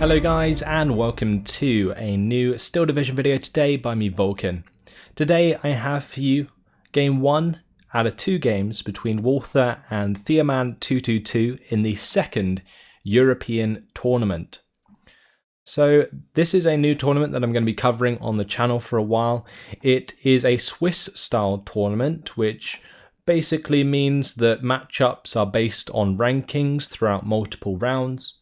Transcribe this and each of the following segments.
Hello guys, and welcome to a new Steel Division video today by me, Vulcan. Today I have for you game 1 out of 2 games between Walther and Theoman222 in the second European tournament. So this is a new tournament that I'm going to be covering on the channel for a while. It is a Swiss style tournament, which basically means that matchups are based on rankings throughout multiple rounds,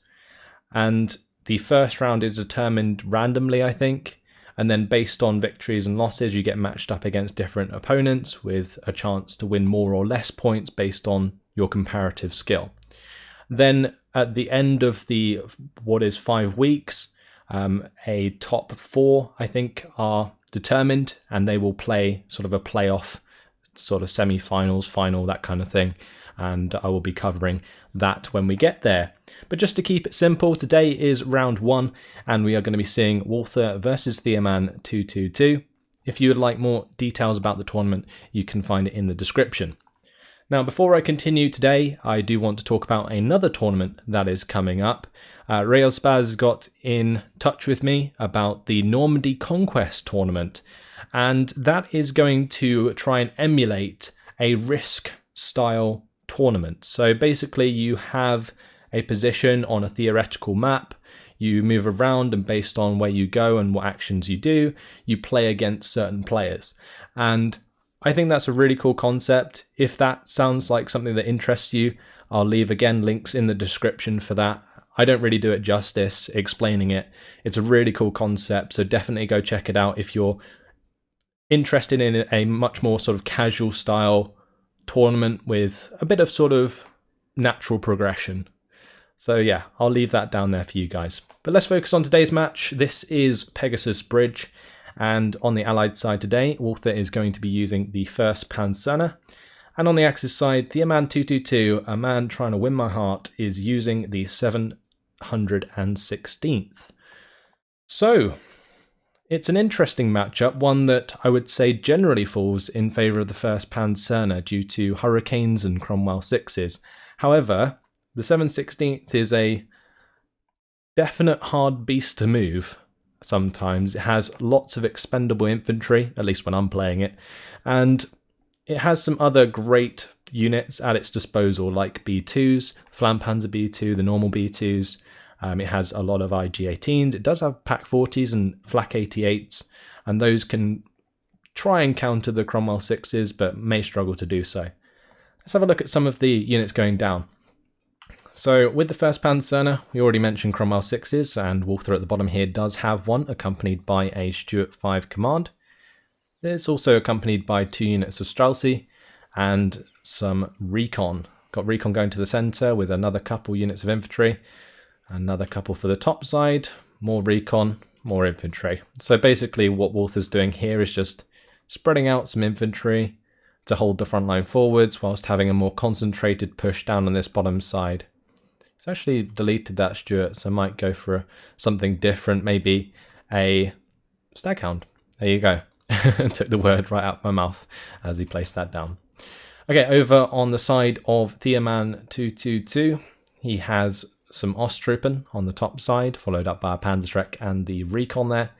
and the first round is determined randomly, I think, and then based on victories and losses you get matched up against different opponents with a chance to win more or less points based on your comparative skill. Then at the end of the what is 5 weeks, a top 4 I think are determined, and they will play sort of a playoff, sort of semi-finals, final, that kind of thing, and I will be covering that when we get there. But just to keep it simple, today is round 1 and we are going to be seeing Walther versus Theoman222. If you would like more details about the tournament, you can find it in the description. Now, before I continue today, I do want to talk about another tournament that is coming up. Railspaz got in touch with me about the Normandy Conquest tournament, and that is going to try and emulate a Risk style tournament. So basically you have a position on a theoretical map, you move around, and based on where you go and what actions you do, you play against certain players. And I think that's a really cool concept. If that sounds like something that interests you, I'll leave again links in the description for that. I don't really do it justice explaining it. It's a really cool concept, so definitely go check it out if you're interested in a much more sort of casual style tournament with a bit of sort of natural progression. So yeah, I'll leave that down there for you guys. But let's focus on today's match. This is Pegasus Bridge, and on the Allied side today, Walther is going to be using the 1st Pancerna, and on the Axis side, Theoman222, a man trying to win my heart, is using the 716th. So it's an interesting matchup, one that I would say generally falls in favour of the 1st Pancerna due to Hurricanes and Cromwell 6s. However, the 716th is a definite hard beast to move sometimes. It has lots of expendable infantry, at least when I'm playing it, and it has some other great units at its disposal, like B2s, Flampanzer B2, the normal B2s. It has a lot of IG-18s. It does have Pack 40s and Flak 88s, and those can try and counter the Cromwell 6s, but may struggle to do so. Let's have a look at some of the units going down. So with the 1st Pancerna, we already mentioned Cromwell 6s, and Walther at the bottom here does have one, accompanied by a Stuart 5 command. It's also accompanied by 2 units of Streltsy and some recon. Got recon going to the centre with another couple units of infantry. Another couple for the top side, more recon, more infantry. So basically what Walther's doing here is just spreading out some infantry to hold the front line forwards whilst having a more concentrated push down on this bottom side. He's actually deleted that Stuart, so I might go for something different, maybe a Staghound. There you go. Took the word right out my mouth as he placed that down. Okay, over on the side of Theoman222, he has some Osttruppen on the top side, followed up by a Panzerschreck and the recon there.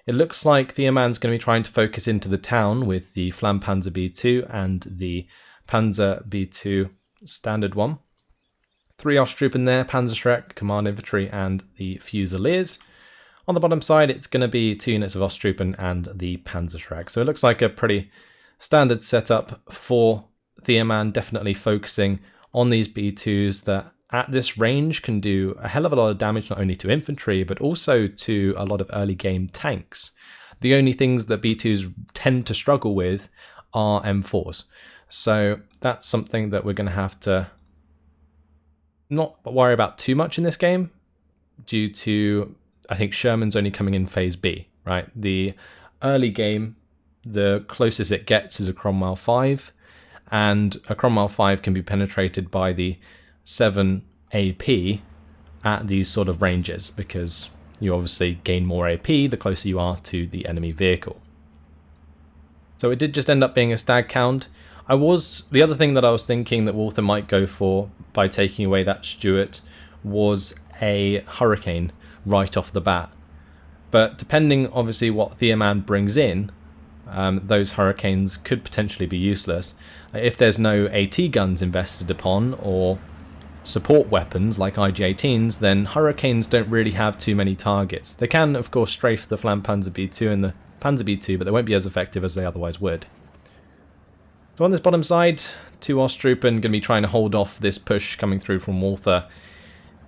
It looks like Theoman's going to be trying to focus into the town with the Flampanzer B2 and the Panzer B2 standard one. 3 Osttruppen there, Panzerschreck, command infantry, and the Fusiliers. On the bottom side, it's going to be 2 units of Osttruppen and the Panzerschreck. So it looks like a pretty standard setup for Theoman, definitely focusing on these B2s that at this range can do a hell of a lot of damage, not only to infantry, but also to a lot of early game tanks. The only things that B2s tend to struggle with are M4s. So that's something that we're going to have to not worry about too much in this game, due to, I think, Sherman's only coming in phase B, right? The early game, the closest it gets is a Cromwell 5, and a Cromwell 5 can be penetrated by the 7 AP at these sort of ranges, because you obviously gain more AP the closer you are to the enemy vehicle. So it did just end up being a Staghound. The other thing that I was thinking that Walther might go for by taking away that Stuart was a Hurricane, right off the bat. But depending obviously what Theoman brings in, those Hurricanes could potentially be useless. If there's no AT guns invested upon or support weapons like IG-18s, then Hurricanes don't really have too many targets. They can of course strafe the Flandpanzer B2 and the Panzer B2, but they won't be as effective as they otherwise would. So on this bottom side, 2 Osttruppen going to be trying to hold off this push coming through from Walther.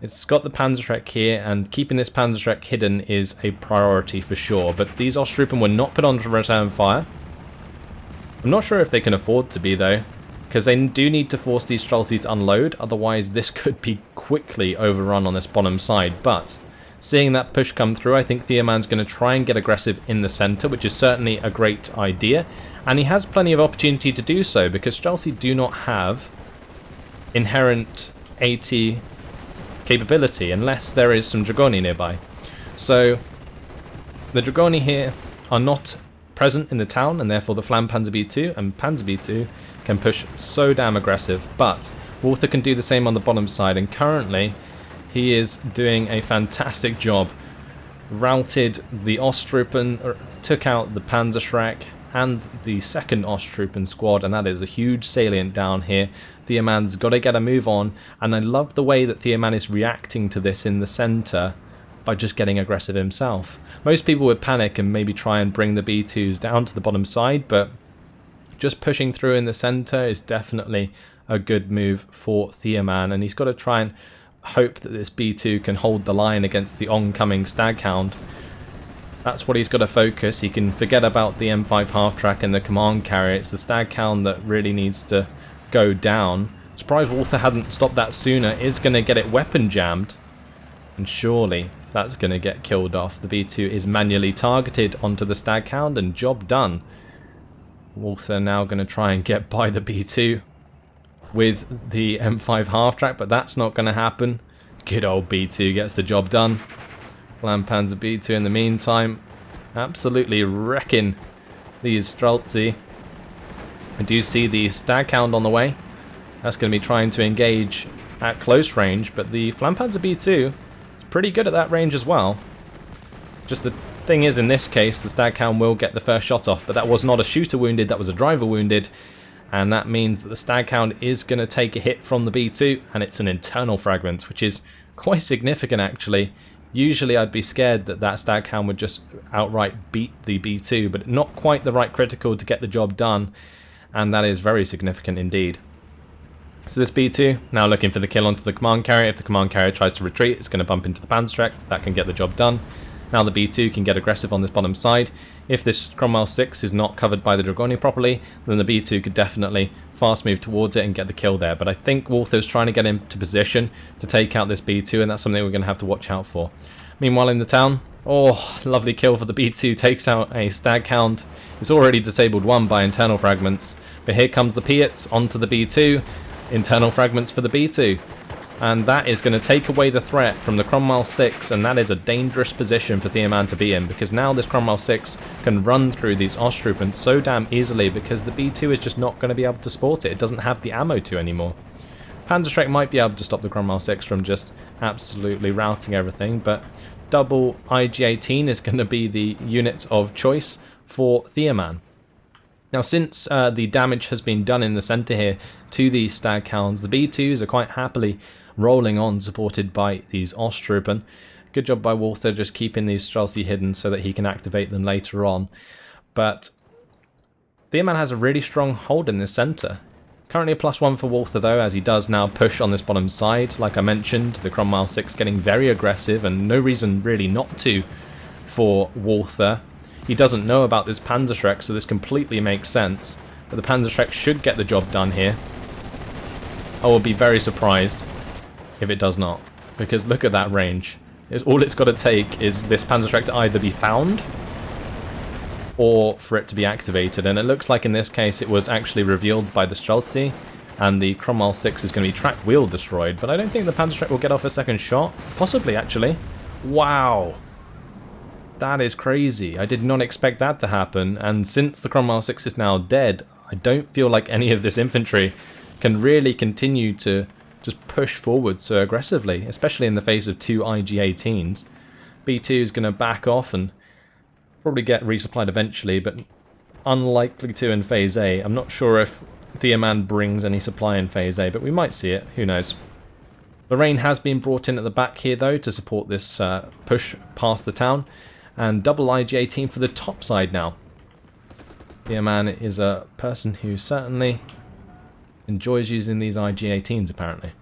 It's got the Panzerschreck here, and keeping this Panzerschreck hidden is a priority for sure, but these Osttruppen were not put on to return fire. I'm not sure if they can afford to be though, because they do need to force these Streltsy to unload, otherwise this could be quickly overrun on this bottom side. But seeing that push come through, I think Theoman's going to try and get aggressive in the centre, which is certainly a great idea. And he has plenty of opportunity to do so, because Streltsy do not have inherent AT capability, unless there is some Dragoni nearby. So the Dragoni here are not present in the town, and therefore the Flandpanzer B2 and Panzer B2 can push so damn aggressive. But Walther can do the same on the bottom side, and currently he is doing a fantastic job. Routed the Osttruppen, took out the Panzerschreck and the second Osttruppen squad, and that is a huge salient down here. Theoman's got to get a move on, and I love the way that Theoman is reacting to this in the centre by just getting aggressive himself. Most people would panic and maybe try and bring the B2s down to the bottom side, but just pushing through in the centre is definitely a good move for Theoman, and he's got to try and hope that this B2 can hold the line against the oncoming Staghound. That's what he's got to focus. He can forget about the M5 half-track and the command carrier. It's the Staghound that really needs to go down. Surprised Walther hadn't stopped that sooner. Is going to get it weapon jammed, and surely that's going to get killed off. The B2 is manually targeted onto the Staghound, and job done. Walther now going to try and get by the B2 with the M5 half-track, but that's not going to happen. Good old B2 gets the job done. Flandpanzer B2 in the meantime absolutely wrecking these Streltsy. I do see the Staghound on the way. That's going to be trying to engage at close range, but the Flandpanzer B2 is pretty good at that range as well. Just the thing is, in this case, the Staghound will get the first shot off, but that was not a shooter wounded, that was a driver wounded, and that means that the Staghound is going to take a hit from the B2, and it's an internal fragment, which is quite significant actually. Usually I'd be scared that that Staghound would just outright beat the B2, but not quite the right critical to get the job done, and that is very significant indeed. So this B2 now looking for the kill onto the command carrier. If the command carrier tries to retreat, it's going to bump into the Panzerschreck. That can get the job done. Now the B2 can get aggressive on this bottom side. If this Cromwell 6 is not covered by the Dragoni properly, then the B2 could definitely fast move towards it and get the kill there. But I think Walther's trying to get into position to take out this B2, and that's something we're going to have to watch out for. Meanwhile in the town, oh, lovely kill for the B2, takes out a Staghound. It's already disabled one by internal fragments, but here comes the Piats onto the B2, internal fragments for the B2. And that is going to take away the threat from the Cromwell 6, and that is a dangerous position for Theoman to be in, because now this Cromwell 6 can run through these Osttruppen so damn easily, because the B2 is just not going to be able to support it. It doesn't have the ammo to anymore. Panzerschreck might be able to stop the Cromwell 6 from just absolutely routing everything, but double IG-18 is going to be the unit of choice for Theoman. Now, since the damage has been done in the centre here to these Staghounds, the B2s are quite happily rolling on, supported by these Osttruppen. Good job by Walther just keeping these Streltsy hidden so that he can activate them later on. But Theoman has a really strong hold in this centre. Currently a +1 for Walther though, as he does now push on this bottom side. Like I mentioned, the Cromwell 6 getting very aggressive, and no reason really not to for Walther. He doesn't know about this Panzerschreck, so this completely makes sense. But the Panzerschreck should get the job done here. I will be very surprised if it does not, because look at that range. All it's got to take is this Panzerschreck to either be found or for it to be activated, and it looks like in this case it was actually revealed by the Streltsy, and the Cromwell 6 is going to be track wheel destroyed, but I don't think the Panzerschreck will get off a second shot. Possibly, actually. Wow. That is crazy. I did not expect that to happen, and since the Cromwell 6 is now dead, I don't feel like any of this infantry can really continue to just push forward so aggressively, especially in the face of two IG-18s. B2 is going to back off and probably get resupplied eventually, but unlikely to in Phase A. I'm not sure if Theoman brings any supply in Phase A, but we might see it. Who knows? Lorraine has been brought in at the back here, though, to support this push past the town. And double IG-18 for the top side now. Theoman is a person who certainly enjoys using these IG-18s, apparently.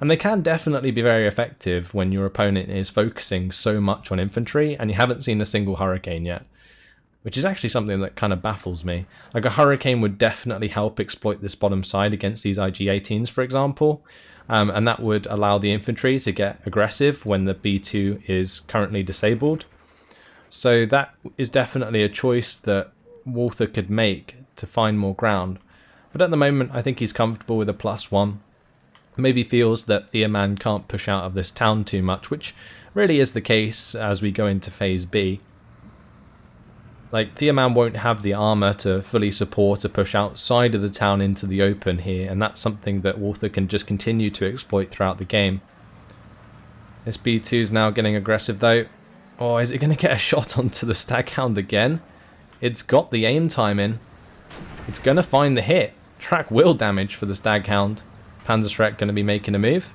And they can definitely be very effective when your opponent is focusing so much on infantry and you haven't seen a single Hurricane yet. Which is actually something that kind of baffles me. Like, a Hurricane would definitely help exploit this bottom side against these IG-18s, for example. And that would allow the infantry to get aggressive when the B2 is currently disabled. So that is definitely a choice that Walther could make to find more ground. But at the moment, I think he's comfortable with a +1. Maybe feels that Theoman can't push out of this town too much, which really is the case as we go into Phase B. Like, Theoman won't have the armor to fully support a push outside of the town into the open here, and that's something that Walther can just continue to exploit throughout the game. This B2 is now getting aggressive though. Oh, is it going to get a shot onto the Staghound again? It's got the aim time in. It's going to find the hit. Track will damage for the Staghound. Panzerschreck going to be making a move.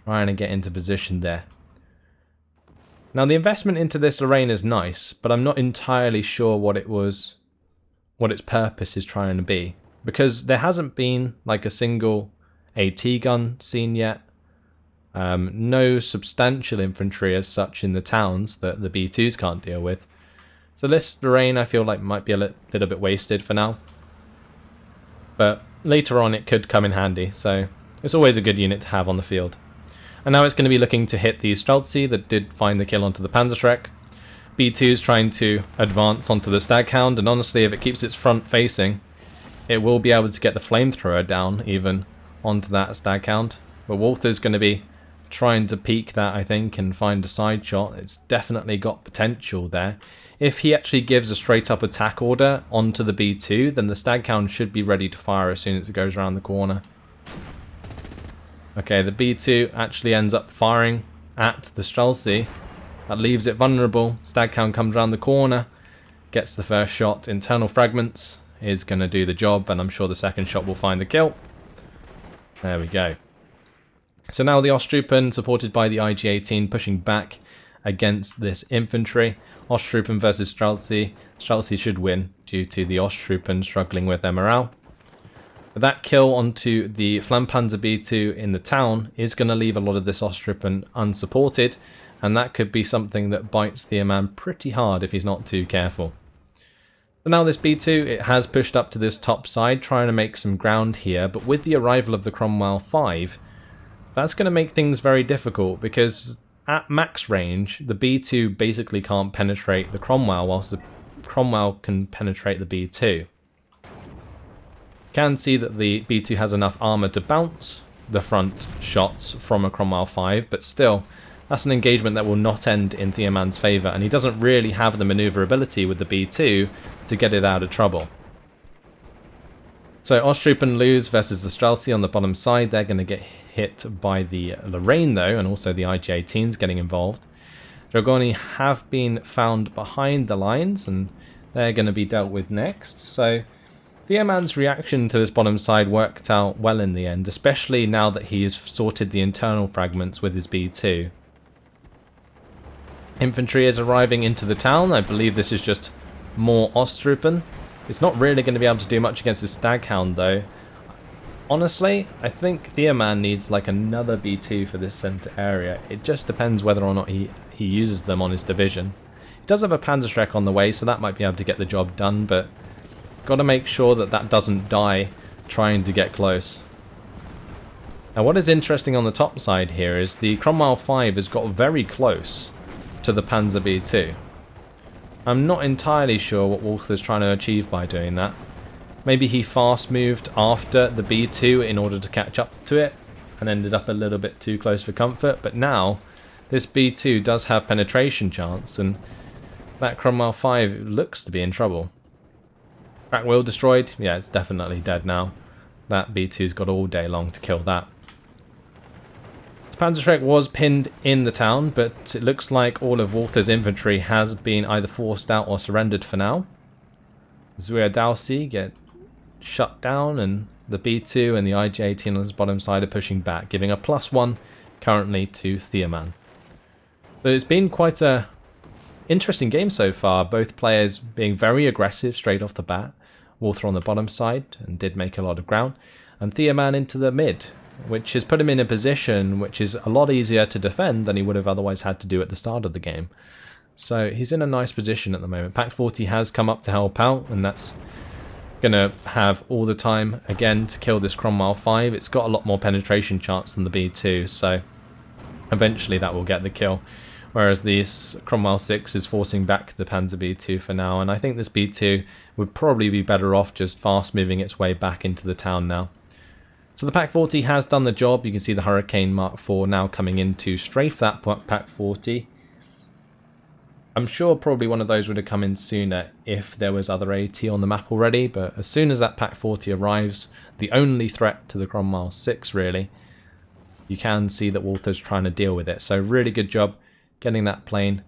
Trying to get into position there. Now, the investment into this Lorraine is nice, but I'm not entirely sure what its purpose is trying to be. Because there hasn't been like a single AT gun seen yet. No substantial infantry as such in the towns that the B2s can't deal with. So this Lorraine I feel like might be a little bit wasted for now. But later on it could come in handy, so it's always a good unit to have on the field. And now it's going to be looking to hit the Streltsy that did find the kill onto the Panzerschreck. B2 is trying to advance onto the Staghound, and honestly, if it keeps its front facing, it will be able to get the flamethrower down even onto that Staghound. But Walther's going to be trying to peek that, I think, and find a side shot. It's definitely got potential there. If he actually gives a straight up attack order onto the B2, then the Staghound should be ready to fire as soon as it goes around the corner. Okay, the B2 actually ends up firing at the Streltsy. That leaves it vulnerable. Staghound comes around the corner, gets the first shot. Internal fragments is going to do the job, and I'm sure the second shot will find the kill. There we go. So now the Osttruppen, supported by the IG-18, pushing back against this infantry. Osttruppen versus Streltsy. Streltsy should win due to the Osttruppen struggling with their morale. But that kill onto the Flampanzer B2 in the town is going to leave a lot of this Osttruppen unsupported, and that could be something that bites Theoman pretty hard if he's not too careful. So now this B2, it has pushed up to this top side, trying to make some ground here, but with the arrival of the Cromwell 5, that's going to make things very difficult, because at max range, the B2 basically can't penetrate the Cromwell, whilst the Cromwell can penetrate the B2. Can see that the B2 has enough armor to bounce the front shots from a Cromwell 5, but still, that's an engagement that will not end in Theoman's favour, and he doesn't really have the manoeuvrability with the B2 to get it out of trouble. So Osttruppen lose versus the Streltsy on the bottom side. They're going to get hit by the Lorraine though, and also the IG-18s getting involved. Dragoni have been found behind the lines, and they're going to be dealt with next. So Theoman's reaction to this bottom side worked out well in the end, especially now that he has sorted the internal fragments with his B2. Infantry is arriving into the town. I believe this is just more Osttruppen. It's not really going to be able to do much against the Staghound though. Honestly, I think Theoman needs like another B2 for this centre area. It just depends whether or not he uses them on his division. He does have a Panzerschreck on the way, so that might be able to get the job done, but got to make sure that that doesn't die trying to get close. Now what is interesting on the top side here is the Cromwell 5 has got very close to the Panzer B2. I'm not entirely sure what Walther's trying to achieve by doing that. Maybe he fast moved after the B2 in order to catch up to it and ended up a little bit too close for comfort, but now this B2 does have penetration chance, and that Cromwell 5 looks to be in trouble. Track wheel destroyed? Yeah, it's definitely dead now. That B2's got all day long to kill that. It's The Panzerschreck was pinned in the town, but it looks like all of Walther's infantry has been either forced out or surrendered for now. Zuidausi get shut down, and the B2 and the IG-18 on his bottom side are pushing back, giving a +1 currently to Theoman. So it's been quite a interesting game so far, both players being very aggressive straight off the bat. Walther on the bottom side and did make a lot of ground, and Theoman into the mid, which has put him in a position which is a lot easier to defend than he would have otherwise had to do at the start of the game. So he's in a nice position at the moment. Pack 40 has come up to help out, and that's going to have all the time again to kill this Cromwell 5. It's got a lot more penetration chance than the B2, so eventually that will get the kill. Whereas this Cromwell 6 is forcing back the Panzer B2 for now, and I think this B2 would probably be better off just fast moving its way back into the town now. So the Pack 40 has done the job. You can see the Hurricane Mark IV now coming in to strafe that Pack 40. I'm sure probably one of those would have come in sooner if there was other AT on the map already, but as soon as that Pack 40 arrives, the only threat to the Cromwell 6 really, you can see that Walther's trying to deal with it. So really good job getting that plane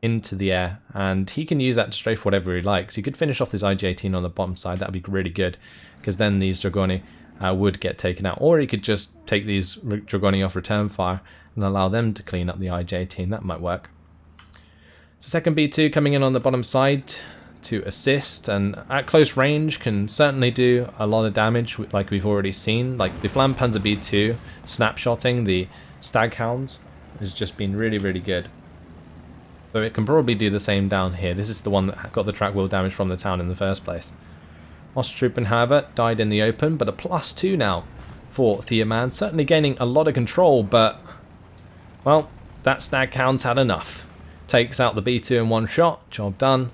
into the air, and he can use that to strafe whatever he likes. He could finish off this IG-18 on the bottom side. That would be really good, because then these Dragoni would get taken out, or he could just take these Dragoni off return fire and allow them to clean up the IG-18. That might work. So second B2 coming in on the bottom side to assist, and at close range can certainly do a lot of damage, like we've already seen. Like the Flampanzer B2 snapshotting the Staghounds has just been really, really good. So it can probably do the same down here. This is the one that got the track wheel damage from the town in the first place. Osttruppen, however, died in the open, but a +2 now for Theoman. Certainly gaining a lot of control, but, well, that Staghound's had enough. Takes out the B2 in one shot. Job done.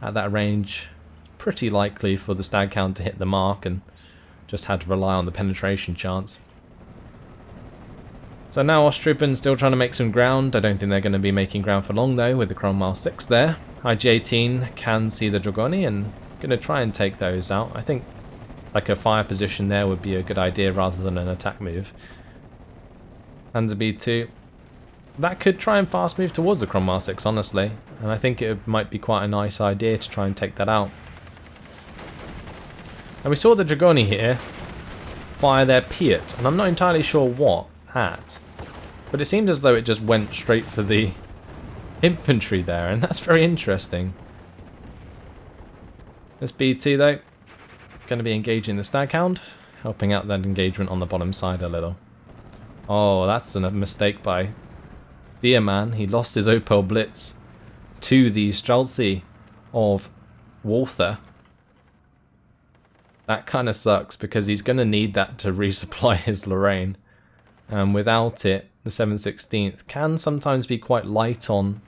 At that range, pretty likely for the Staghound to hit the mark, and just had to rely on the penetration chance. So now Osttruppen still trying to make some ground. I don't think they're going to be making ground for long though with the Cromwell 6 there. IG-18 can see the Dragoni and going to try and take those out. I think like a fire position there would be a good idea rather than an attack move. Panzer B2. That could try and fast move towards the Cromwell 6 honestly, and I think it might be quite a nice idea to try and take that out. And we saw the Dragoni here fire their Piat, and I'm not entirely sure what at, but it seemed as though it just went straight for the infantry there, and that's very interesting. This B2 though, going to be engaging the Staghound, helping out that engagement on the bottom side a little. Oh, that's a mistake by Theoman. He lost his Opel Blitz to the Streltsy of Walther. That kind of sucks, because he's going to need that to resupply his Lorraine. And without it, the 7/16th can sometimes be quite light on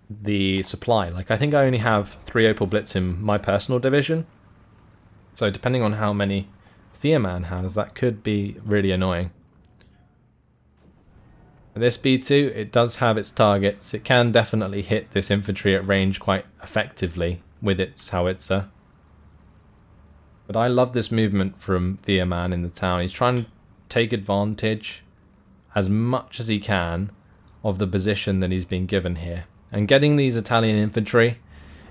the supply. Like, I think I only have 3 Opel Blitz in my personal division. So depending on how many Theoman has, that could be really annoying. And this B2, it does have its targets. It can definitely hit this infantry at range quite effectively with its howitzer. But I love this movement from Theoman in the town. He's trying to take advantage as much as he can of the position that he's been given here, and getting these Italian infantry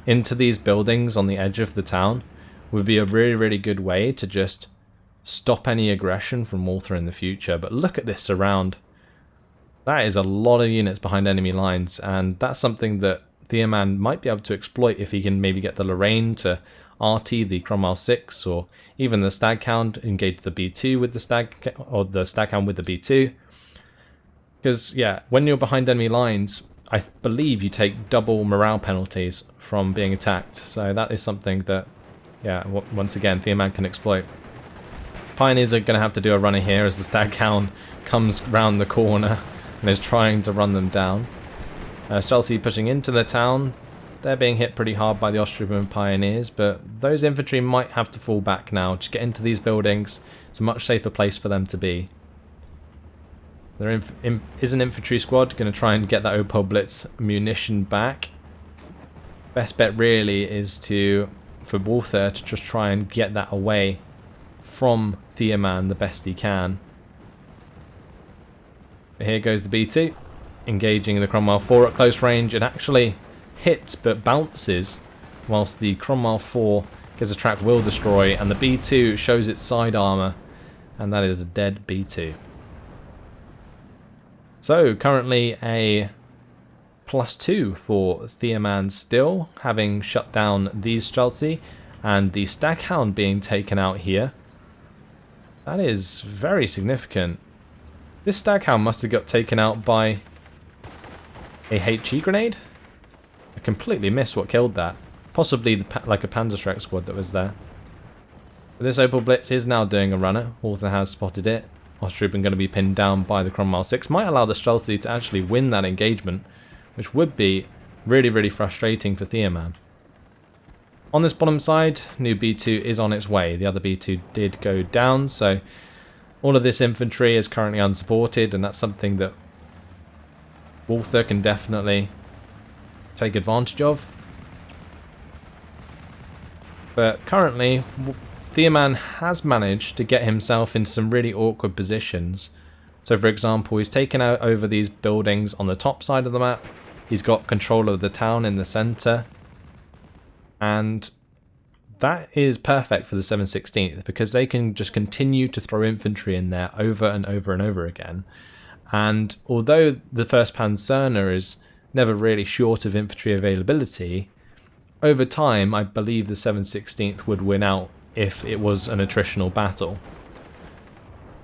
into these buildings on the edge of the town would be a really, really good way to just stop any aggression from Walther in the future. But look at this surround. That is a lot of units behind enemy lines, and that's something that Theoman might be able to exploit if he can maybe get the Lorraine to RT the Cromwell 6, or even the Staghound engage the B2 with the Staghound with the B2. Because yeah, when you're behind enemy lines, I believe you take double morale penalties from being attacked. So that is something that, yeah, once again, Theoman can exploit. Pioneers are going to have to do a runner here as the Staghound comes round the corner and is trying to run them down. Streltsy pushing into the town. They're being hit pretty hard by the Osttruppen Pioneers, but those infantry might have to fall back now. Just get into these buildings. It's a much safer place for them to be. There is an infantry squad going to try and get that Opel Blitz munition back. Best bet really is for Walther to just try and get that away from Theoman the best he can. But here goes the B2, engaging the Cromwell 4 at close range. It actually hits but bounces, whilst the Cromwell 4 gets a track will destroy, and the B2 shows its side armour, and that is a dead B2. So currently a +2 for Theoman still, having shut down these Chelsea, and the Staghound being taken out here. That is very significant. This Staghound must have got taken out by a HE grenade. I completely missed what killed that. Possibly like a Panzerschreck squad that was there. But this Opel Blitz is now doing a runner. Walther has spotted it. Ostruben going to be pinned down by the Cromwell 6. Might allow the Streltsy to actually win that engagement, which would be really, really frustrating for Theoman. On this bottom side, new B2 is on its way. The other B2 did go down, so all of this infantry is currently unsupported, and that's something that Walther can definitely take advantage of. But currently, Theoman has managed to get himself into some really awkward positions. So for example, he's taken out over these buildings on the top side of the map. He's got control of the town in the centre. And that is perfect for the 716th, because they can just continue to throw infantry in there over and over and over again. And although the 1st Pancerna is never really short of infantry availability, over time I believe the 716th would win out if it was an attritional battle.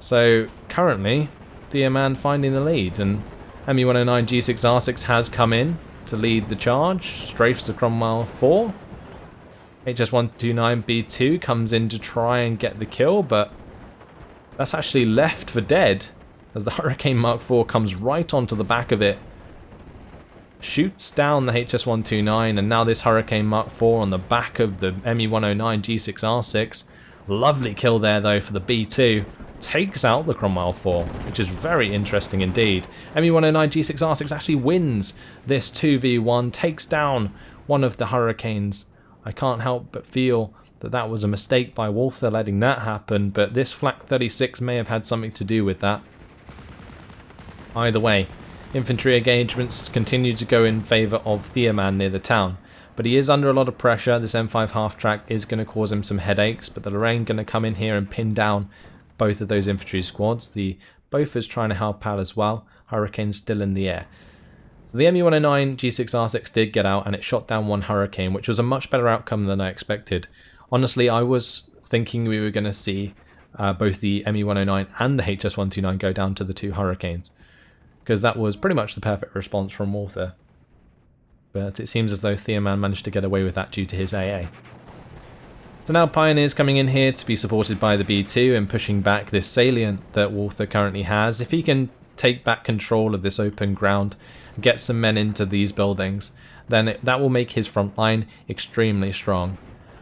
So currently, Theoman finding the lead, and ME109 G6R6 has come in to lead the charge, strafes the Cromwell 4. HS129 B2 comes in to try and get the kill, but that's actually left for dead as the Hurricane Mark IV comes right onto the back of it, shoots down the HS129, and now this Hurricane Mark IV on the back of the ME109 G6R6. Lovely kill there though for the B2. Takes out the Cromwell 4, which is very interesting indeed. ME109 G6R6 actually wins this 2v1, takes down one of the Hurricanes. I can't help but feel that that was a mistake by Walther letting that happen, but this Flak 36 may have had something to do with that. Either way, infantry engagements continue to go in favour of Theoman near the town, but he is under a lot of pressure. This M5 half-track is going to cause him some headaches, but the Lorraine going to come in here and pin down both of those infantry squads. The Bofors trying to help out as well. Hurricane's still in the air. So the ME109 G6R6 did get out, and it shot down one Hurricane, which was a much better outcome than I expected. Honestly, I was thinking we were going to see both the ME109 and the HS129 go down to the two Hurricanes, because that was pretty much the perfect response from Walther. But it seems as though Theoman managed to get away with that due to his AA. So now Pioneer's coming in here to be supported by the B2 and pushing back this salient that Walther currently has. If he can take back control of this open ground and get some men into these buildings, then that will make his front line extremely strong.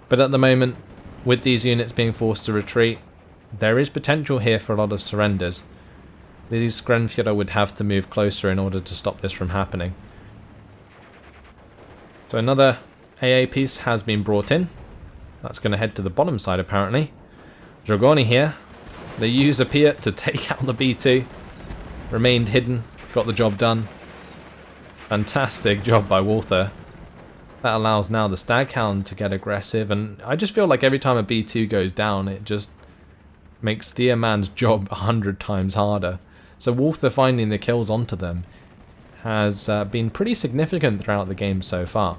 But at the moment, with these units being forced to retreat, there is potential here for a lot of surrenders. These Grenfjord would have to move closer in order to stop this from happening. So another AA piece has been brought in. That's going to head to the bottom side apparently. Dragoni here. They use a Piat to take out the B2. Remained hidden. Got the job done. Fantastic job by Walther. That allows now the Staghound to get aggressive, and I just feel like every time a B2 goes down, it just makes Theoman's job 100 times harder. So Walther finding the kills onto them has been pretty significant throughout the game so far.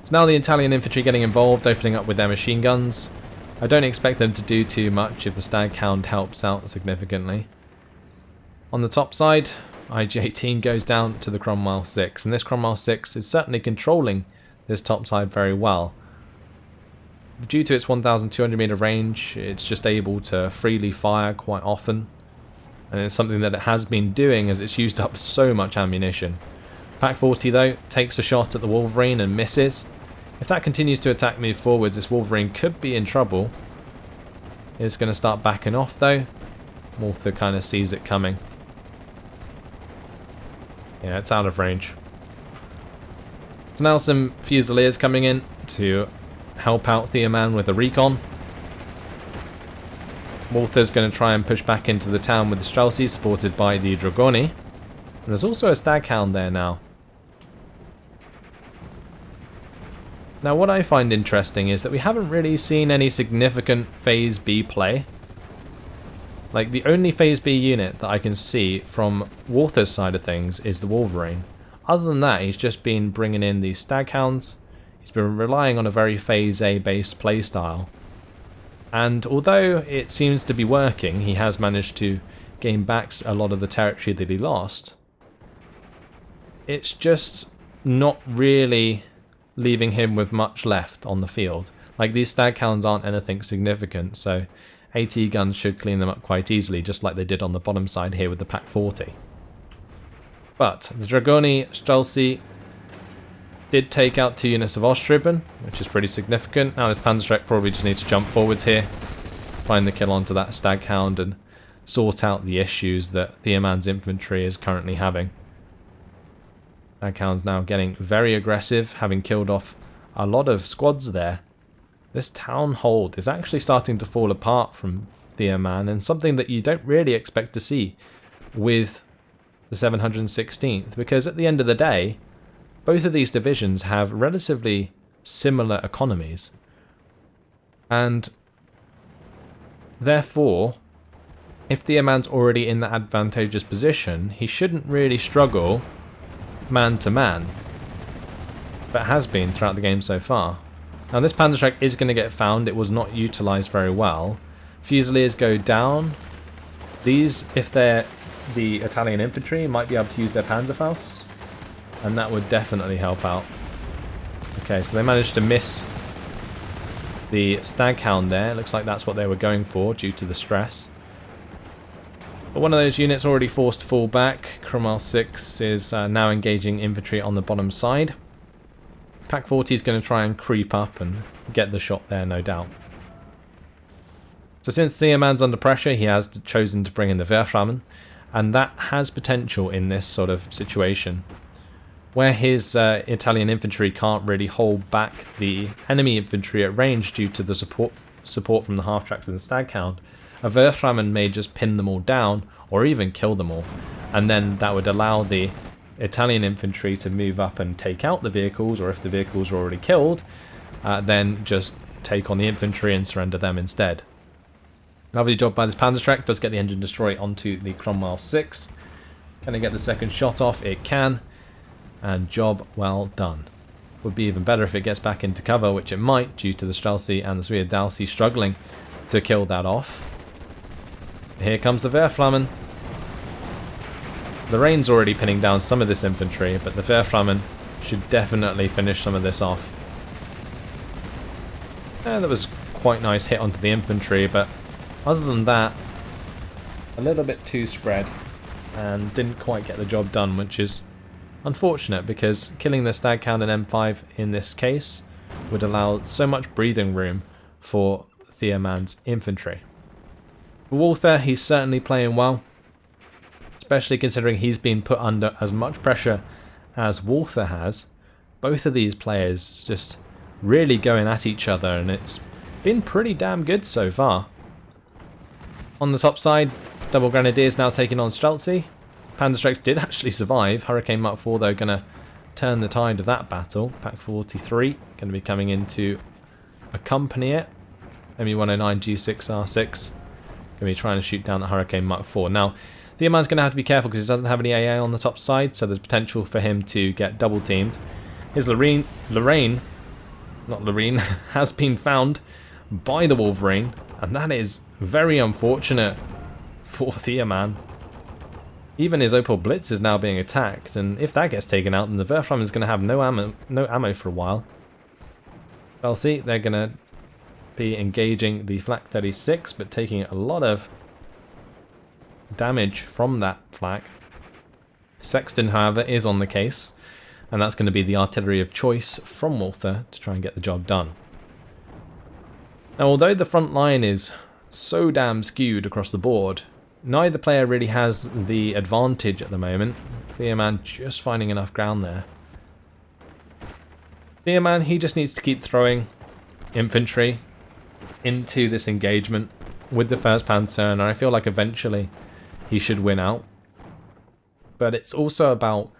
It's now the Italian infantry getting involved, opening up with their machine guns. I don't expect them to do too much if the Staghound helps out significantly. On the top side, IG-18 goes down to the Cromwell 6, and this Cromwell 6 is certainly controlling this top side very well. Due to its 1,200 meter range, it's just able to freely fire quite often, and it's something that it has been doing as it's used up so much ammunition. Pack 40 though takes a shot at the Wolverine and misses. If that continues to attack move forwards, this Wolverine could be in trouble. It's going to start backing off though. Walther kind of sees it coming. Yeah, it's out of range. So now some Fusiliers coming in to help out Theoman with the recon. Walther's going to try and push back into the town with the Streltsy, supported by the Dragoni. And there's also a Staghound there now. Now what I find interesting is that we haven't really seen any significant Phase B play. Like, the only Phase B unit that I can see from Walther's side of things is the Wolverine. Other than that, he's just been bringing in these Staghounds. He's been relying on a very Phase A based playstyle. And although it seems to be working, he has managed to gain back a lot of the territory that he lost. It's just not really leaving him with much left on the field. Like, these Staghounds aren't anything significant, so AT guns should clean them up quite easily, just like they did on the bottom side here with the Pack 40. But the Dragoni Streltsy did take out 2 units of Ostribben, which is pretty significant. Now this Panzerschreck probably just needs to jump forwards here, find the kill onto that Staghound, and sort out the issues that Theoman's infantry is currently having. Staghound's now getting very aggressive, having killed off a lot of squads there. This town hold is actually starting to fall apart from Theoman, and something that you don't really expect to see with the 716th, because at the end of the day, both of these divisions have relatively similar economies, and therefore, if Theoman's already in that advantageous position, he shouldn't really struggle man to man, but has been throughout the game so far. Now this Panzerschreck is going to get found. It was not utilised very well. Fusiliers go down. These, if they're the Italian infantry, might be able to use their Panzerfaust, and that would definitely help out. Okay, so they managed to miss the Staghound there. It looks like that's what they were going for due to the stress. But one of those units already forced to fall back. Cromwell 6 is now engaging infantry on the bottom side. Pack 40 is going to try and creep up and get the shot there, no doubt. So since Theoman's under pressure, he has chosen to bring in the Wehrflammen, and that has potential in this sort of situation, where his Italian infantry can't really hold back the enemy infantry at range due to the support from the half-tracks and the Staghound. A Wehrflammen may just pin them all down, or even kill them all, and then that would allow the Italian infantry to move up and take out the vehicles, or if the vehicles are already killed, then just take on the infantry and surrender them instead. Lovely job by this Panzerschreck. Does get the engine destroy onto the Cromwell 6. Can it get the second shot off? It can. And job well done. Would be even better if it gets back into cover, which it might, due to the Streltsy and the Sweerdalsy struggling to kill that off. Here comes the Wehrflammen. The rain's already pinning down some of this infantry, but the Wehrflammen should definitely finish some of this off. And that was quite nice hit onto the infantry, but other than that, a little bit too spread and didn't quite get the job done, which is unfortunate, because killing the Staghound and M5 in this case would allow so much breathing room for Theoman's infantry. For Walther, he's certainly playing well, especially considering he's been put under as much pressure as Walther has. Both of these players just really going at each other, and it's been pretty damn good so far. On the top side, Double Grenadiers now taking on Streltsy. Panzerschrecks did actually survive. Hurricane Mark 4 though going to turn the tide of that battle. Pack 43 going to be coming in to accompany it. ME109 G6R6 going to be trying to shoot down the Hurricane Mark 4. Now, Theoman's going to have to be careful because he doesn't have any AA on the top side, so there's potential for him to get double teamed. His Lorraine has been found by the Wolverine, and that is very unfortunate for Theoman. Even his Opel Blitz is now being attacked, and if that gets taken out, then the Wehrflammen is going to have no ammo for a while. Well, see, they're going to be engaging the Flak 36, but taking a lot of damage from that flak. Sexton, however, is on the case, and that's going to be the artillery of choice from Walther to try and get the job done. Now, although the front line is so damn skewed across the board, neither player really has the advantage at the moment. Theoman just finding enough ground there. Theoman, he just needs to keep throwing infantry into this engagement. with the first Pancerna. I feel like eventually he should win out. But it's also about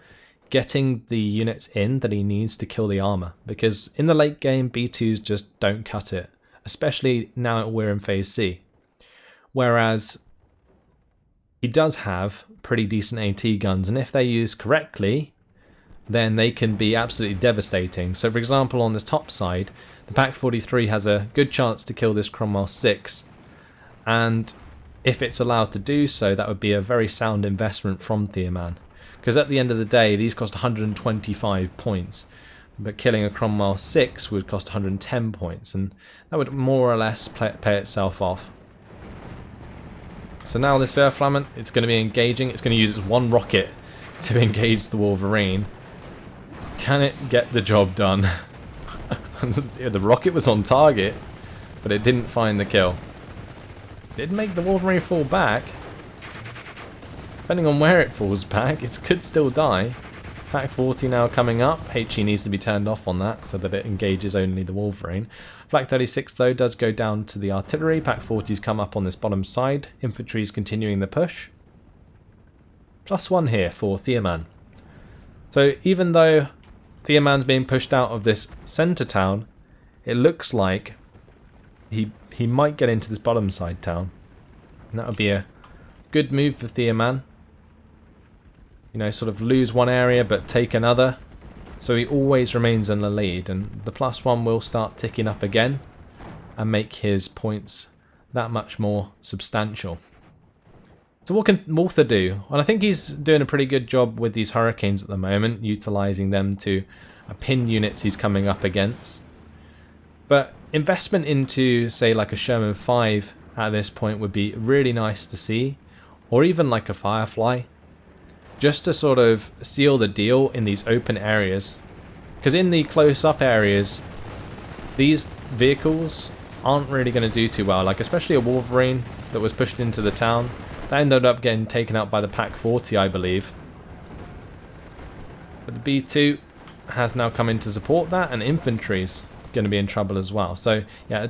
getting the units in that he needs to kill the armor, because in the late game B2s just don't cut it, especially now we're in phase C. Whereas he does have pretty decent AT guns, and if they're used correctly, then they can be absolutely devastating. So for example, on this top side, the Pak 43 has a good chance to kill this Cromwell 6, and if it's allowed to do so, that would be a very sound investment from Theoman. Because at the end of the day, these cost 125 points, but killing a Cromwell 6 would cost 110 points, and that would more or less pay itself off. So now this Verflammant, it's going to be engaging. It's going to use its one rocket to engage the Wolverine. Can it get the job done? The rocket was on target, but it didn't find the kill. Did make the Wolverine fall back. Depending on where it falls back, it could still die. Pak 40 now coming up. HE needs to be turned off on that so that it engages only the Wolverine. Flak 36 though does go down to the artillery. Pak 40's come up on this bottom side. Infantry's continuing the push. +1 here for Theoman. So even though Theoman's being pushed out of this centre town, it looks like he might get into this bottom side town. And that would be a good move for Theoman. You know, sort of lose one area but take another. So he always remains in the lead, and the +1 will start ticking up again and make his points that much more substantial. So what can Walther do? Well, I think he's doing a pretty good job with these Hurricanes at the moment, utilising them to pin units he's coming up against. But investment into, say, like a Sherman 5 at this point would be really nice to see, or even like a Firefly, just to sort of seal the deal in these open areas. Because in the close-up areas, these vehicles aren't really going to do too well, like especially a Wolverine that was pushed into the town. That ended up getting taken out by the Pak 40, I believe. But the B2 has now come in to support that, and Infantry's going to be in trouble as well. So yeah,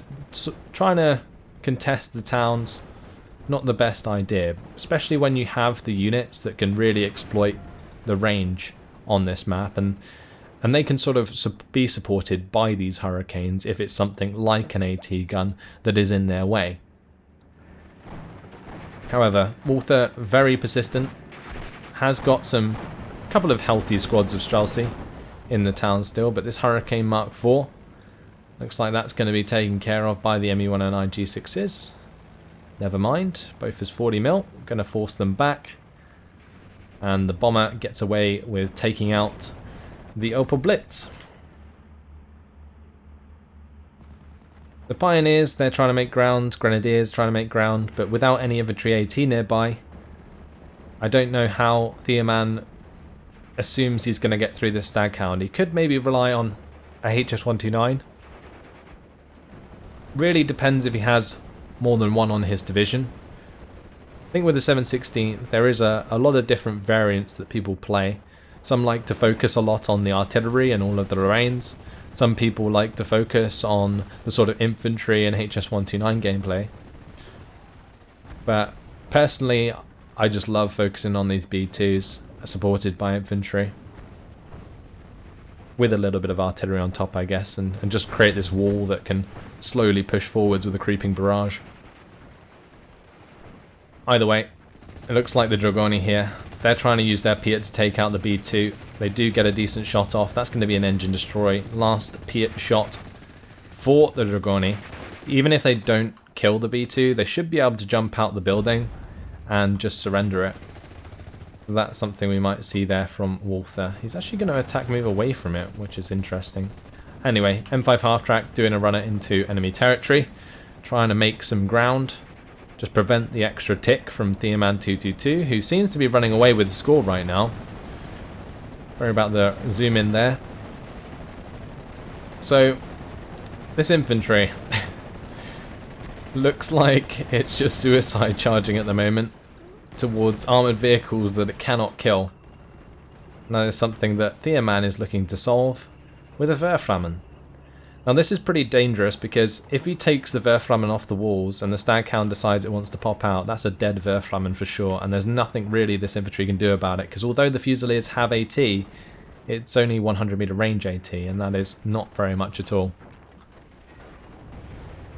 trying to contest the towns, not the best idea, especially when you have the units that can really exploit the range on this map, and they can sort of be supported by these Hurricanes if it's something like an AT gun that is in their way. However, Walther, very persistent, has got a couple of healthy squads of Streltsy in the town still, but this Hurricane Mark IV looks like that's going to be taken care of by the ME-109 G6s. Never mind, both is 40 mil, going to force them back, and the bomber gets away with taking out the Opel Blitz. The Pioneers, they're trying to make ground, Grenadiers trying to make ground, but without any infantry AT nearby, I don't know how Theoman assumes he's going to get through this Staghound. He could maybe rely on a HS-129. Really depends if he has more than one on his division. I think with the 716 there is a lot of different variants that people play. Some like to focus a lot on the artillery and all of the Lorraines. Some people like to focus on the sort of infantry and HS-129 gameplay. But personally, I just love focusing on these B2s supported by infantry, with a little bit of artillery on top, I guess, and just create this wall that can slowly push forwards with a creeping barrage. Either way, it looks like the Dragoni here, they're trying to use their Piat to take out the B2. They do get a decent shot off. That's going to be an engine destroy. Last Piat shot for the Dragoni. Even if they don't kill the B2, they should be able to jump out the building and just surrender it. That's something we might see there from Walther. He's actually going to attack move away from it, which is interesting. Anyway, M5 half-track doing a runner into enemy territory, trying to make some ground, just prevent the extra tick from Theoman222, who seems to be running away with the score right now. Worry about the zoom in there. So, this infantry looks like it's just suicide charging at the moment towards armoured vehicles that it cannot kill. That is something that Theoman is looking to solve with a Verflammant. Now this is pretty dangerous because if he takes the Verflammen off the walls and the Staghound decides it wants to pop out, that's a dead Verflammen for sure, and there's nothing really this infantry can do about it, because although the Fusiliers have AT, it's only 100 meter range AT, and that is not very much at all.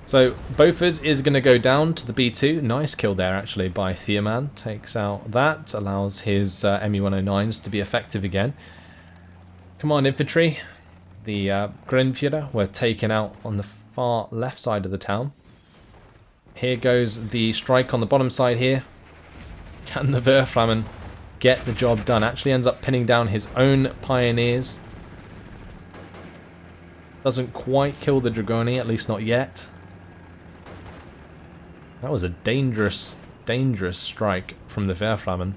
So Bofors is going to go down to the B2. Nice kill there actually by Theoman. Takes out that, allows his ME-109s to be effective again. Command infantry, the Grenadier, were taken out on the far left side of the town. Here goes the strike on the bottom side here. Can the Verflammen get the job done? Actually ends up pinning down his own pioneers. Doesn't quite kill the Dragoni, at least not yet. That was a dangerous, dangerous strike from the Verflammen.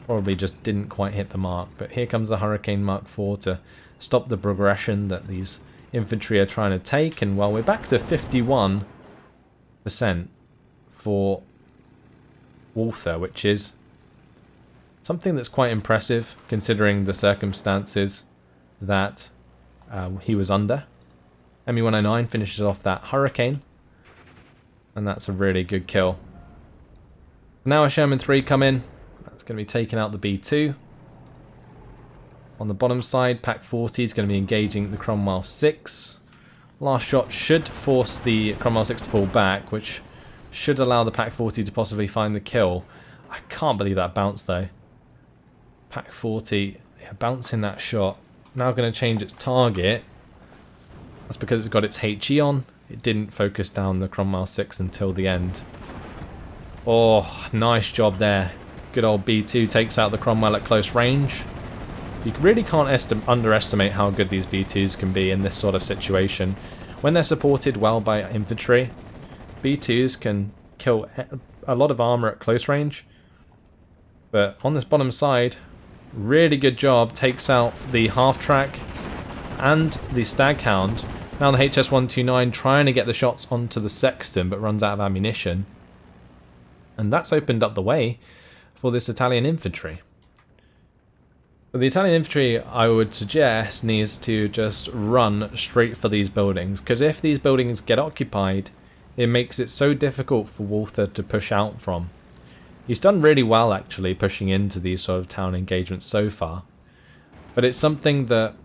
Probably just didn't quite hit the mark. But here comes the Hurricane Mark IV to stop the progression that these infantry are trying to take. And well, we're back to 51% for Walther, which is something that's quite impressive considering the circumstances that he was under. ME-109 finishes off that Hurricane. And that's a really good kill. Now a Sherman 3 come in. That's going to be taking out the B2. On the bottom side, Pack 40 is going to be engaging the Cromwell 6. Last shot should force the Cromwell 6 to fall back, which should allow the Pack 40 to possibly find the kill. I can't believe that bounce though. Pack 40 bouncing that shot. Now going to change its target. That's because it's got its HE on. It didn't focus down the Cromwell 6 until the end. Oh, nice job there. Good old B2 takes out the Cromwell at close range. You really can't underestimate how good these B2s can be in this sort of situation. When they're supported well by infantry, B2s can kill a lot of armor at close range. But on this bottom side, really good job. Takes out the half-track and the Staghound. Now the HS-129 trying to get the shots onto the Sexton, but runs out of ammunition. And that's opened up the way for this Italian infantry. But the Italian infantry, I would suggest, needs to just run straight for these buildings. Because if these buildings get occupied, it makes it so difficult for Walther to push out from. He's done really well, actually, pushing into these sort of town engagements so far. But it's something that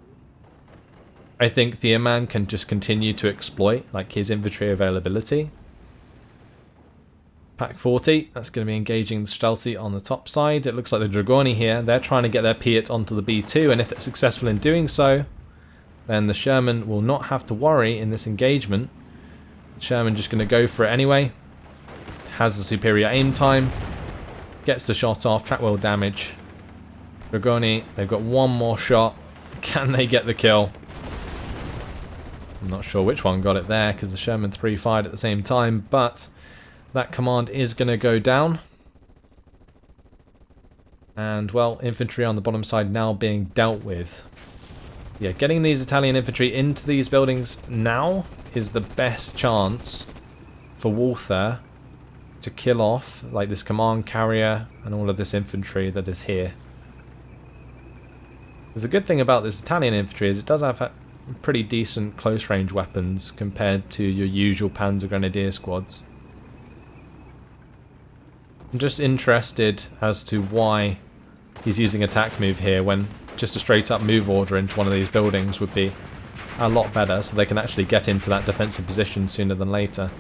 I think Theoman can just continue to exploit, like his infantry availability. Pack 40, that's going to be engaging the Streltsy on the top side. It looks like the Dragoni here, they're trying to get their Piat onto the B2, and if they're successful in doing so, then the Sherman will not have to worry in this engagement. The Sherman just going to go for it anyway. Has the superior aim time. Gets the shot off, track wheel damage. Dragoni, they've got one more shot. Can they get the kill? I'm not sure which one got it there because the Sherman 3 fired at the same time, but that command is going to go down. And, well, infantry on the bottom side now being dealt with. Yeah, getting these Italian infantry into these buildings now is the best chance for Walther to kill off like this command carrier and all of this infantry that is here. There's a good thing about this Italian infantry is it does have pretty decent close range weapons compared to your usual Panzer Grenadier squads. I'm just interested as to why he's using attack move here when just a straight up move order into one of these buildings would be a lot better so they can actually get into that defensive position sooner than later.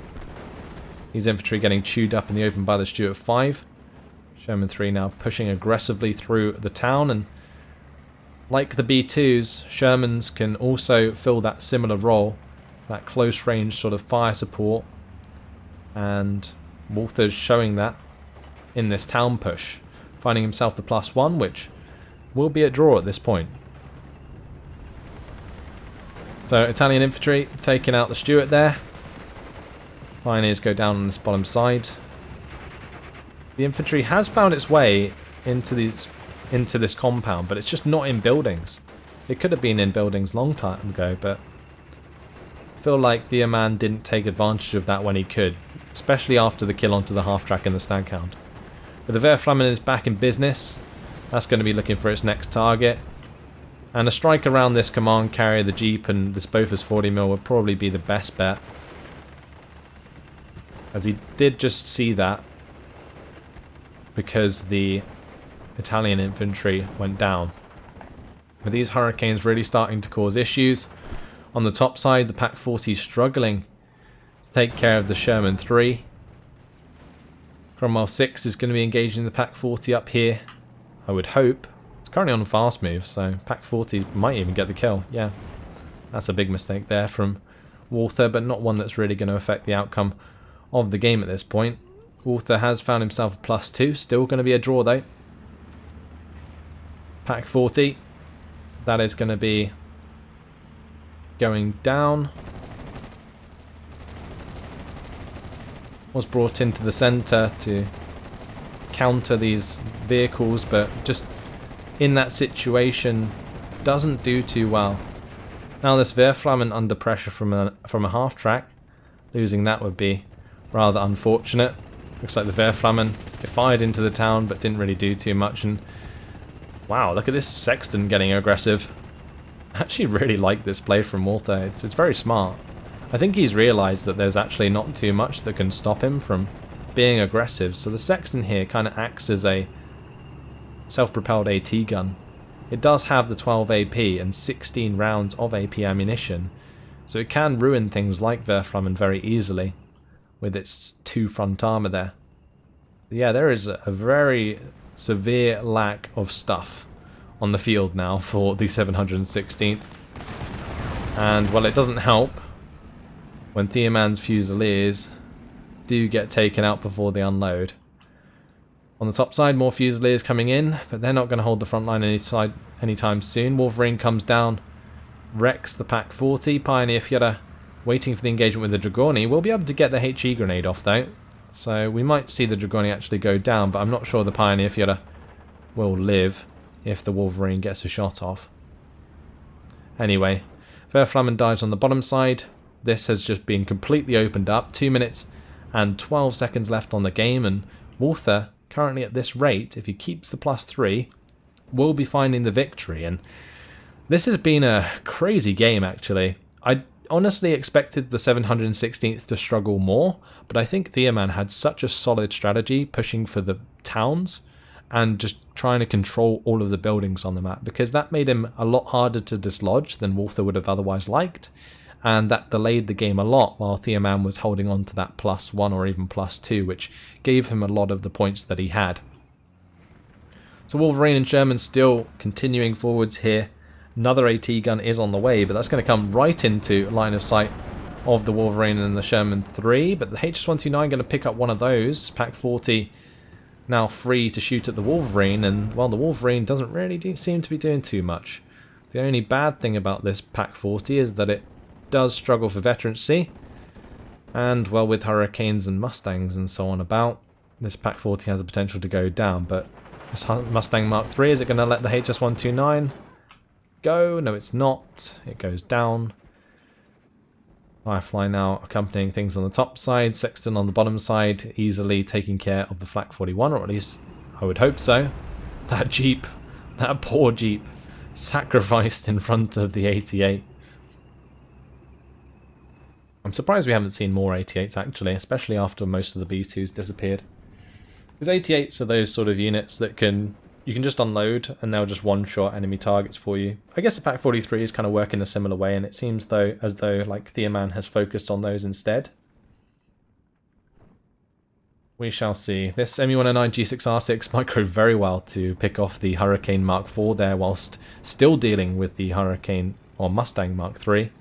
These infantry getting chewed up in the open by the Stuart 5. Sherman 3 now pushing aggressively through the town, and like the B2s, Shermans can also fill that similar role, that close range sort of fire support, and Walther's showing that in this town push, finding himself the +1, which will be a draw at this point. So Italian infantry taking out the Stuart there. Pioneers go down on this bottom side. The infantry has found its way into this compound, but it's just not in buildings. It could have been in buildings long time ago, but I feel like Theoman didn't take advantage of that when he could, especially after the kill onto the half-track and the Staghound. But the Verflammen is back in business. That's going to be looking for its next target. And a strike around this command carrier, the Jeep, and this Bofors 40mm would probably be the best bet. As he did just see that, because the Italian infantry went down. But these Hurricanes really starting to cause issues. On the top side, the Pak 40 struggling to take care of the Sherman 3. Cromwell 6 is going to be engaging the Pak 40 up here, I would hope. It's currently on a fast move, so Pak 40 might even get the kill. Yeah, that's a big mistake there from Walther, but not one that's really going to affect the outcome of the game at this point. Walther has found himself a +2, still going to be a draw though. Pak 40, that is going to be going down. Was brought into the centre to counter these vehicles, but just in that situation doesn't do too well. Now this Wehrflammen under pressure from a half track, losing that would be rather unfortunate. Looks like the Wehrflammen, they fired into the town but didn't really do too much. And wow, look at this Sexton getting aggressive. I actually really like this play from Walther. It's very smart. I think he's realised that there's actually not too much that can stop him from being aggressive. So the Sexton here kind of acts as a self-propelled AT gun. It does have the 12 AP and 16 rounds of AP ammunition, so it can ruin things like Wehrflammen very easily with its 2 front armour there. Yeah, there is a very severe lack of stuff on the field now for the 716th. And, well, it doesn't help when Theoman's Fusiliers do get taken out before they unload. On the top side, more Fusiliers coming in, but they're not going to hold the front line anytime soon. Wolverine comes down, wrecks the Pak 40. Pioneer Führer waiting for the engagement with the Dragoni. We'll be able to get the HE grenade off though, so we might see the Dragoni actually go down, but I'm not sure the Pioneer Führer will live if the Wolverine gets a shot off. Anyway, Wehrflammen dives on the bottom side. This has just been completely opened up. 2 minutes and 12 seconds left on the game, and Walther, currently at this rate, if he keeps the +3, will be finding the victory. And this has been a crazy game, actually. I honestly expected the 716th to struggle more, but I think Theoman had such a solid strategy pushing for the towns and just trying to control all of the buildings on the map, because that made him a lot harder to dislodge than Walther would have otherwise liked, and that delayed the game a lot while Theoman was holding on to that +1 or even +2, which gave him a lot of the points that he had. So Wolverine and Sherman still continuing forwards here. Another AT gun is on the way, but that's going to come right into line of sight of the Wolverine and the Sherman 3, but the HS-129 going to pick up one of those. Pak 40 now free to shoot at the Wolverine, and well, the Wolverine doesn't really seem to be doing too much. The only bad thing about this Pak 40 is that it does struggle for veterancy, and well, with Hurricanes and Mustangs and so on about, this Pak 40 has the potential to go down. But this Mustang Mark III, is it going to let the HS-129 go? No, it's not. It goes down. Firefly now accompanying things on the top side, Sexton on the bottom side, easily taking care of the Flak 41, or at least I would hope so. That Jeep, that poor Jeep, sacrificed in front of the 88. I'm surprised we haven't seen more 88s actually, especially after most of the B2s disappeared. Because 88s are those sort of units that you can just unload and they'll just one-shot enemy targets for you. I guess the Pak 43 is kind of working a similar way, and it seems as though like Theoman has focused on those instead. We shall see. This MU109 G6R6 might go very well to pick off the Hurricane Mark IV there, whilst still dealing with the Hurricane or Mustang Mark III.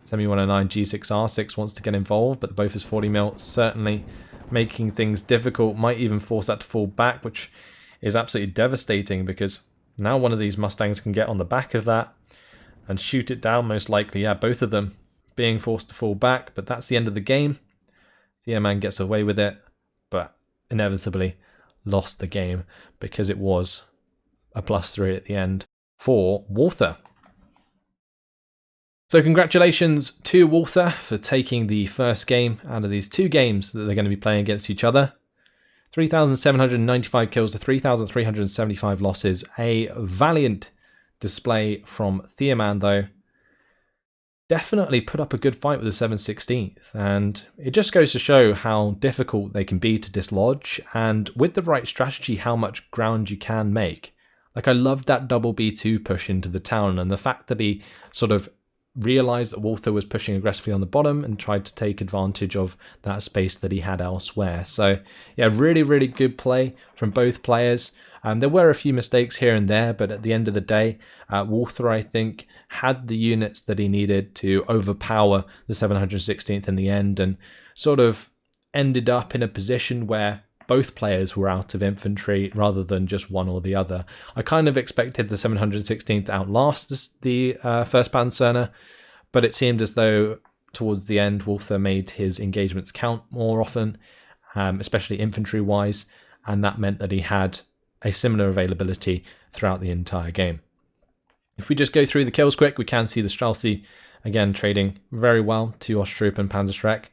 MU109 G6R6 wants to get involved, but the Bofors 40mm certainly making things difficult, might even force that to fall back, which is absolutely devastating, because now one of these Mustangs can get on the back of that and shoot it down, most likely. Yeah, both of them being forced to fall back, but that's the end of the game. Theoman gets away with it, but inevitably lost the game because it was a +3 at the end for Walther. So congratulations to Walther for taking the first game out of these 2 games that they're going to be playing against each other. 3,795 kills to 3,375 losses. A valiant display from Theoman though. Definitely put up a good fight with the 7/16th, and it just goes to show how difficult they can be to dislodge, and with the right strategy how much ground you can make. Like, I loved that double B2 push into the town, and the fact that he sort of realised that Walther was pushing aggressively on the bottom and tried to take advantage of that space that he had elsewhere. So yeah, really, really good play from both players. There were a few mistakes here and there, but at the end of the day, Walther, I think, had the units that he needed to overpower the 716th in the end, and sort of ended up in a position where both players were out of infantry rather than just one or the other. I kind of expected the 716th to outlast the 1st Pancerna, but it seemed as though towards the end Walther made his engagements count more often, especially infantry-wise, and that meant that he had a similar availability throughout the entire game. If we just go through the kills quick, we can see the Streltsy again trading very well to Osttroop and Panzerschreck.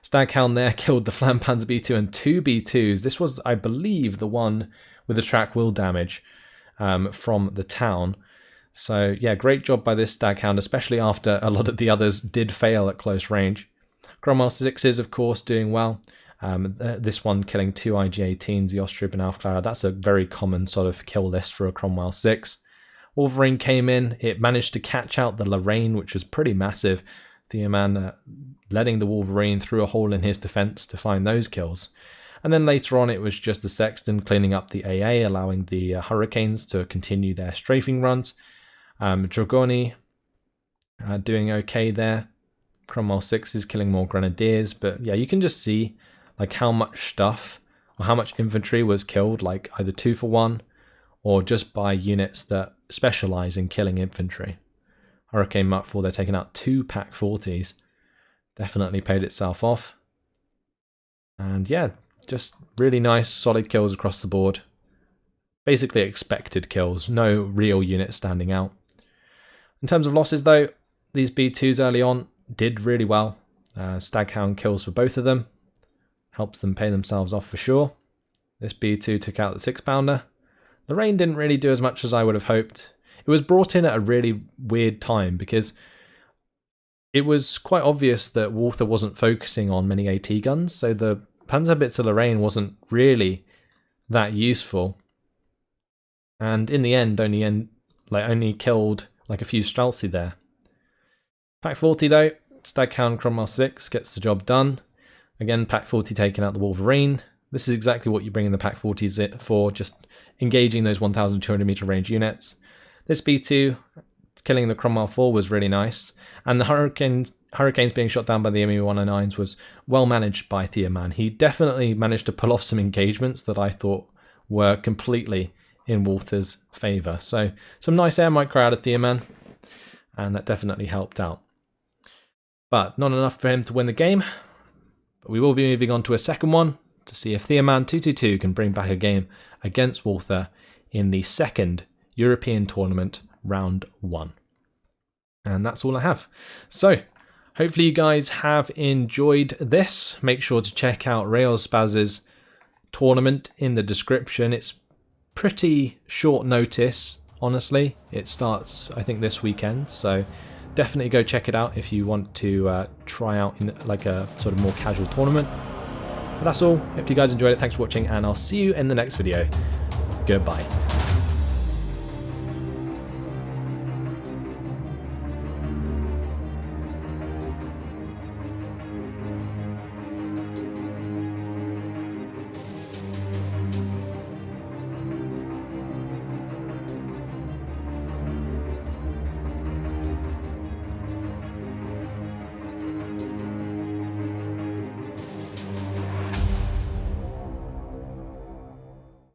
Staghound there killed the Flampanzer B2 and 2 B2s. This was, I believe, the one with the track wheel damage from the town. So yeah, great job by this Staghound, especially after a lot of the others did fail at close range. Cromwell 6s, of course, doing well. This one killing 2 IG-18s, the Osttroop and Alpha Clara. That's a very common sort of kill list for a Cromwell 6. Wolverine came in. It managed to catch out the Lorraine, which was pretty massive. Theoman letting the Wolverine through a hole in his defense to find those kills. And then later on, it was just the Sexton cleaning up the AA, allowing the Hurricanes to continue their strafing runs. Dragoni doing okay there. Cromwell 6 is killing more Grenadiers, but yeah, you can just see like how much stuff or how much infantry was killed, like either 2 for 1 or just by units that specialize in killing infantry. Hurricane Mark 4, they're taking out 2 Pack 40s. Definitely paid itself off. And yeah, just really nice, solid kills across the board. Basically expected kills, no real units standing out. In terms of losses though, these B2s early on did really well. Staghound kills for both of them. Helps them pay themselves off for sure. This B2 took out the 6-pounder. Lorraine didn't really do as much as I would have hoped. It was brought in at a really weird time because it was quite obvious that Walther wasn't focusing on many AT guns, so the Panzerbitzer Lorraine wasn't really that useful. And in the end, only killed like a few Streltsy there. Pack 40 though, Staghound Cromwell 6 gets the job done. Again, Pack 40 taking out the Wolverine. This is exactly what you bring in the Pack 40s for, just engaging those 1,200 meter range units. This B2 killing the Cromwell 4 was really nice, and the Hurricanes being shot down by the ME-109s was well managed by Theoman. He definitely managed to pull off some engagements that I thought were completely in Walther's favour. So some nice air micro out of Theoman, and that definitely helped out. But not enough for him to win the game. But we will be moving on to a second one to see if Theoman222 can bring back a game against Walther in the second European tournament, round 1. And that's all I have. So hopefully you guys have enjoyed this. Make sure to check out Railspaz's tournament in the description. It's pretty short notice, honestly. It starts, I think, this weekend, so definitely go check it out if you want to try out in like a sort of more casual tournament. But that's all. Hope you guys enjoyed it. Thanks for watching, and I'll see you in the next video. Goodbye.